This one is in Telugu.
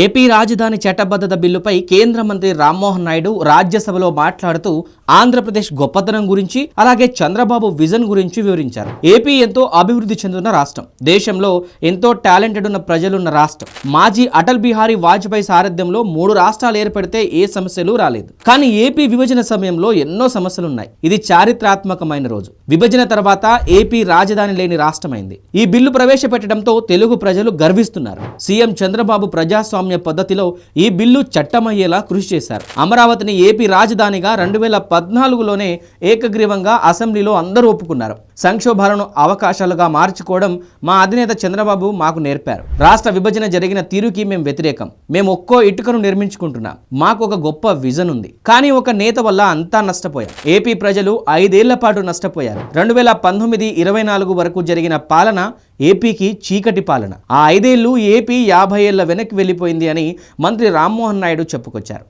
ఏపీ రాజధాని చట్టబద్ధత బిల్లుపై కేంద్ర మంత్రి రామ్మోహన్ నాయుడు రాజ్యసభలో మాట్లాడుతూ ఆంధ్రప్రదేశ్ గొప్పతనం గురించి అలాగే చంద్రబాబు విజన్ గురించి వివరించారు. ఏపీ ఎంతో అభివృద్ధి చెందుతున్న రాష్ట్రం, దేశంలో ఎంతో టాలెంటెడ్ ఉన్న ప్రజలున్న రాష్ట్రం. మాజీ అటల్ బిహారీ వాజ్పేయి సారథ్యంలో 3 రాష్ట్రాలు ఏర్పడితే ఏ సమస్యలు రాలేదు. కానీ ఏపీ విభజన సమయంలో ఎన్నో సమస్యలున్నాయి. ఇది చారిత్రాత్మకమైన రోజు. విభజన తర్వాత ఏపీ రాజధాని లేని రాష్ట్రమైంది. ఈ బిల్లు ప్రవేశపెట్టడంతో తెలుగు ప్రజలు గర్విస్తున్నారు. సీఎం చంద్రబాబు ప్రజాస్వామ్య పద్ధతిలో ఈ బిల్లు చట్టమయ్యేలా కృషి చేశారు. అమరావతిని ఏపీ రాజధానిగా 2014లోనే ఏకగ్రీవంగా అసెంబ్లీలో అందరూ ఒప్పుకున్నారు. సంక్షోభాలను అవకాశాలుగా మార్చుకోవడం మా అధినేత చంద్రబాబు మాకు నేర్పారు. రాష్ట్ర విభజన జరిగిన తీరుకి మేము వ్యతిరేకం. మేము ఒక్కో ఇటుకను నిర్మించుకుంటున్నాం. మాకు ఒక గొప్ప విజన్ ఉంది. కానీ ఒక నేత వల్ల అంతా నష్టపోయాం. ఏపీ ప్రజలు 5 ఏళ్ల పాటు నష్టపోయారు. 2019-24 వరకు జరిగిన పాలన ఏపీకి చీకటి పాలన. ఆ 5 ఏళ్లు ఏపీ 50 ఏళ్ల వెనక్కి వెళ్ళిపోయింది అని మంత్రి రామ్మోహన్ నాయుడు చెప్పుకొచ్చారు.